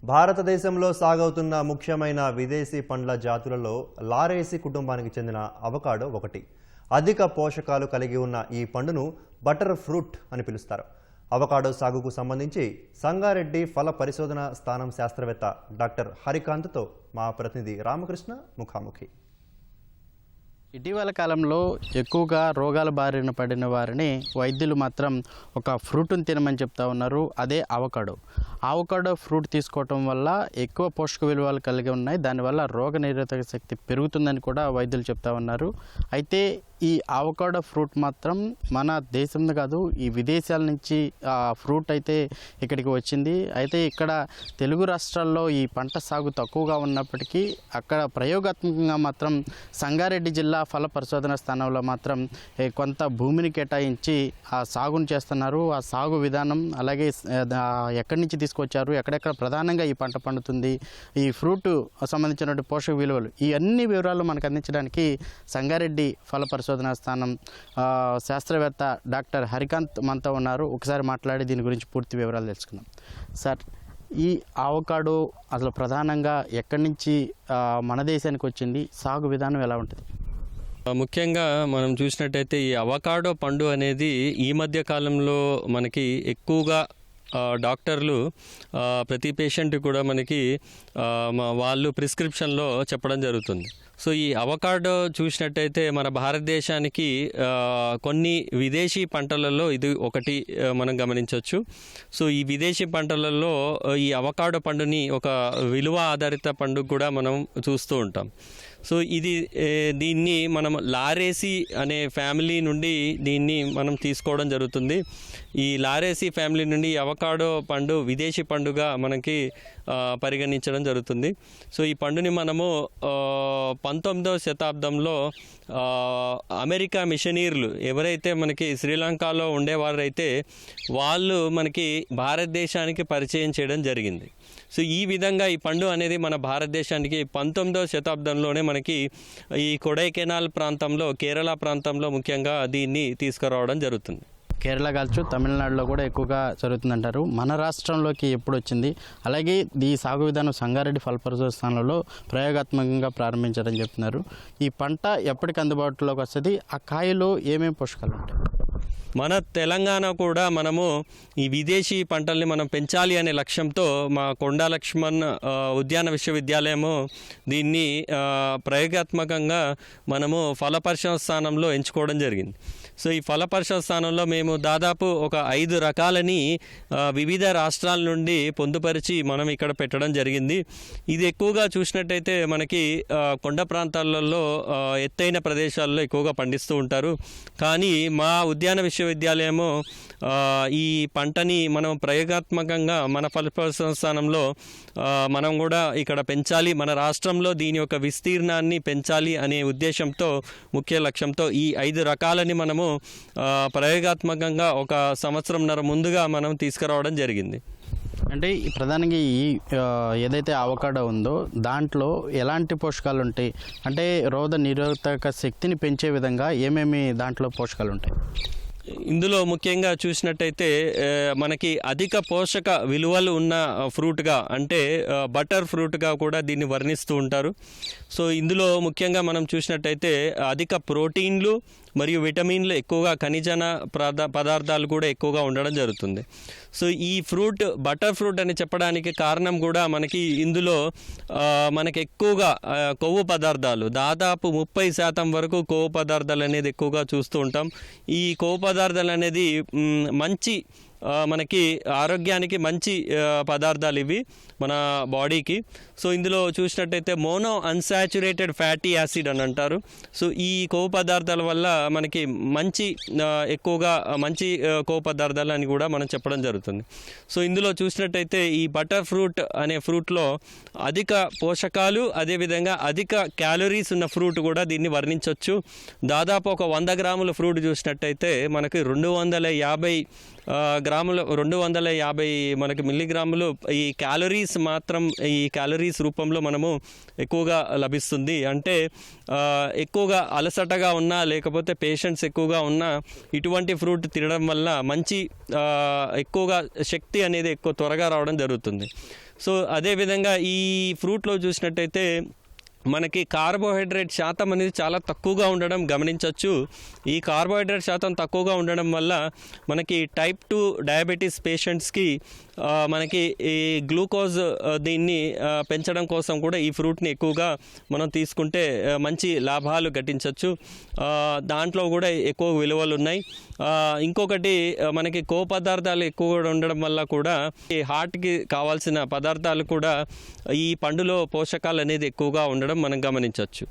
భారతదేశంలో సాగవుతున్న ముఖ్యమైన విదేశీ పండ్ల జాతులలో లారేసి కుటుంబానికి చెందిన అవకాడో ఒకటి. అధిక పోషకాలు కలిగి ఉన్న ఈ పండును బటర్ ఫ్రూట్ అని పిలుస్తారు. అవకాడో సాగుకు సంబంధించి సంగారెడ్డి ఫల పరిశోధన స్థానం శాస్త్రవేత్త డాక్టర్ హరికాంత్తో మా ప్రతినిధి రామకృష్ణ ముఖాముఖి. ఇటీవల కాలంలో ఎక్కువగా రోగాల బారిన పడిన వారిని వైద్యులు మాత్రం ఒక ఫ్రూట్ని తినమని చెప్తా ఉన్నారు. అదే అవకాడో. అవకాడో ఫ్రూట్ తీసుకోవటం వల్ల ఎక్కువ పోషక విలువలు కలిగి ఉన్నాయి. దానివల్ల రోగ నిరోధక శక్తి పెరుగుతుందని కూడా వైద్యులు చెప్తా ఉన్నారు. అయితే ఈ అవకాడో ఫ్రూట్ మాత్రం మన దేశంలో కాదు, ఈ విదేశాల నుంచి ఫ్రూట్ అయితే ఇక్కడికి వచ్చింది. అయితే ఇక్కడ తెలుగు రాష్ట్రాల్లో ఈ పంట సాగు తక్కువగా ఉన్నప్పటికీ అక్కడ ప్రయోగాత్మకంగా మాత్రం సంగారెడ్డి జిల్లా ఫల పరిశోధన స్థానంలో మాత్రం కొంత భూమిని కేటాయించి ఆ సాగును చేస్తున్నారు. ఆ సాగు విధానం, అలాగే ఎక్కడి నుంచి తీసుకొచ్చారు, ఎక్కడెక్కడ ప్రధానంగా ఈ పంట పండుతుంది, ఈ ఫ్రూట్ సంబంధించినటువంటి పోషక విలువలు, ఈ అన్ని వివరాలు మనకు అందించడానికి సంగారెడ్డి ఫల పరిశోధన స్థానం శాస్త్రవేత్త డాక్టర్ హరికాంత్ మనతో ఉన్నారు. ఒకసారి మాట్లాడి దీని గురించి పూర్తి వివరాలు తెలుసుకుందాం. సార్, ఈ అవకాడో అసలు ప్రధానంగా ఎక్కడి నుంచి మన దేశానికి వచ్చింది, సాగు విధానం ఎలా ఉంటుంది? ముఖ్యంగా మనం చూసినట్టయితే ఈ అవకాడో పండు అనేది ఈ మధ్య కాలంలో మనకి ఎక్కువగా డాక్టర్లు ప్రతి పేషెంట్ కూడా మనకి వాళ్ళు ప్రిస్క్రిప్షన్లో చెప్పడం జరుగుతుంది. సో ఈ అవకాడో చూసినట్టయితే మన భారతదేశానికి కొన్ని విదేశీ పంటలలో ఇది ఒకటి మనం గమనించవచ్చు. సో ఈ విదేశీ పంటలలో ఈ అవకాడో పండుని ఒక విలువ ఆధారిత పండు కూడా మనం చూస్తూ ఉంటాం. సో దీన్ని మనం లారేసి అనే ఫ్యామిలీ నుండి దీన్ని మనం తీసుకోవడం జరుగుతుంది. ఈ లారేసి ఫ్యామిలీ నుండి అవకాడో పండు విదేశీ పండుగా మనకి పరిగణించడం జరుగుతుంది. సో ఈ పండుని మనము 19వ శతాబ్దంలో అమెరికా మిషనరీలు ఎవరైతే మనకి శ్రీలంకలో ఉండేవారైతే వాళ్ళు మనకి భారతదేశానికి పరిచయం చేయడం జరిగింది. సో ఈ విధంగా ఈ పండు అనేది మన భారతదేశానికి 19వ శతాబ్దంలోనే మనకి ఈ కొడైకెనాల్ ప్రాంతంలో, కేరళ ప్రాంతంలో ముఖ్యంగా దీన్ని తీసుకురావడం జరుగుతుంది. కేరళ కావచ్చు, తమిళనాడులో కూడా ఎక్కువగా జరుగుతుందంటారు. మన రాష్ట్రంలోకి ఎప్పుడు వచ్చింది? అలాగే ఈ సాగు విధానం సంగారెడ్డి ఫల పరిశోధన స్థానంలో ప్రయోగాత్మకంగా ప్రారంభించారని చెప్తున్నారు. ఈ పంట ఎప్పటికి అందుబాటులోకి వస్తుంది? ఆ కాయలో ఏమేమి పోషకాలు ఉంటాయి? మన తెలంగాణ కూడా మనము ఈ విదేశీ పంటల్ని మనం పెంచాలి అనే లక్ష్యంతో మా కొండా లక్ష్మణ్ ఉద్యాన విశ్వవిద్యాలయము దీన్ని ప్రయోగాత్మకంగా మనము ఫల పరిశోధన స్థానంలో ఎంచుకోవడం జరిగింది. సో ఈ ఫల పరిశోధన స్థానంలో మేము దాదాపు ఒక 5 రకాలని వివిధ రాష్ట్రాల నుండి పొందుపరిచి మనం ఇక్కడ పెట్టడం జరిగింది. ఇది ఎక్కువగా చూసినట్టయితే మనకి కొండ ప్రాంతాలలో ఎత్తైన ప్రదేశాల్లో ఎక్కువగా పండిస్తూ ఉంటారు. కానీ మా ఉద్యాన విశ్వవిద్యాలయము ఈ పంటని మనం ప్రయోగాత్మకంగా మన ఫల పరిశోధన స్థానంలో మనం కూడా ఇక్కడ పెంచాలి, మన రాష్ట్రంలో దీని యొక్క విస్తీర్ణాన్ని పెంచాలి అనే ఉద్దేశంతో, ముఖ్య లక్ష్యంతో ఈ 5 రకాలని మనము ప్రయోగాత్మకంగా ఒక సంవత్సరంన్నర ముందుగా మనం తీసుకురావడం జరిగింది. అంటే ప్రధానంగా ఈ ఏదైతే అవకాడో ఉందో దాంట్లో ఎలాంటి పోషకాలు ఉంటాయి? అంటే రోగ నిరోధక శక్తిని పెంచే విధంగా ఏమేమి దాంట్లో పోషకాలు ఉంటాయి? ఇందులో ముఖ్యంగా చూసినట్టయితే మనకి అధిక పోషక విలువలు ఉన్న ఫ్రూట్గా, అంటే బటర్ ఫ్రూట్గా కూడా దీన్ని వర్ణిస్తూ ఉంటారు. సో ఇందులో ముఖ్యంగా మనం చూసినట్టయితే అధిక ప్రోటీన్లు మరియు విటమిన్లు, ఎక్కువగా ఖనిజన పదార్థాలు కూడా ఎక్కువగా ఉండడం జరుగుతుంది. సో ఈ ఫ్రూట్ బటర్ ఫ్రూట్ అని చెప్పడానికి కారణం కూడా మనకి ఇందులో మనకి ఎక్కువగా కొవ్వు పదార్థాలు, దాదాపు 30% వరకు కొవ్వు పదార్థాలు అనేది ఎక్కువగా చూస్తూ ఉంటాం. ఈ కొవ్వు పదార్థాలు అనేది మంచి మనకి ఆరోగ్యానికి మంచి పదార్థాలు ఇవి మన బాడీకి. సో ఇందులో చూసినట్టయితే మోనో అన్సాచురేటెడ్ ఫ్యాటీ యాసిడ్ అని అంటారు. సో ఈ కొవ్వు పదార్థాల వల్ల మనకి ఎక్కువగా మంచి కొవ్వు పదార్థాలు అని కూడా మనం చెప్పడం జరుగుతుంది. సో ఇందులో చూసినట్టయితే ఈ బటర్ ఫ్రూట్ అనే ఫ్రూట్లో అధిక పోషకాలు, అదేవిధంగా అధిక క్యాలరీస్ ఉన్న ఫ్రూట్ కూడా దీన్ని వర్ణించవచ్చు. దాదాపు ఒక 100 గ్రాముల ఫ్రూట్ చూసినట్టయితే మనకి 250 గ్రాములు 250 మనకి మిల్లీగ్రాములు ఈ క్యాలరీస్ మాత్రం ఈ క్యాలరీస్ రూపంలో మనము ఎక్కువగా లభిస్తుంది. అంటే ఎక్కువగా అలసటగా ఉన్నా లేకపోతే పేషెంట్స్ ఎక్కువగా ఉన్నా ఇటువంటి ఫ్రూట్ తినడం వల్ల మంచి ఎక్కువగా శక్తి అనేది ఎక్కువ త్వరగా రావడం జరుగుతుంది. సో అదేవిధంగా ఈ ఫ్రూట్లో చూసినట్టయితే మనకి కార్బోహైడ్రేట్ శాతం అనేది చాలా తక్కువగా ఉండడం గమనించవచ్చు. ఈ కార్బోహైడ్రేట్ శాతం తక్కువగా ఉండడం వల్ల మనకి టైప్ 2 డయాబెటీస్ పేషెంట్స్కి మనకి ఈ గ్లూకోజ్ దీన్ని పెంచడం కోసం కూడా ఈ ఫ్రూట్ని ఎక్కువగా మనం తీసుకుంటే మంచి లాభాలు గట్టించవచ్చు. దాంట్లో కూడా ఎక్కువ విలువలు ఉన్నాయి. ఇంకొకటి మనకి పదార్థాలు ఎక్కువగా ఉండడం వల్ల కూడా ఈ హార్ట్కి కావాల్సిన పదార్థాలు కూడా ఈ పండులో పోషకాలు అనేది ఎక్కువగా ఉండడం మనం గమనించవచ్చు.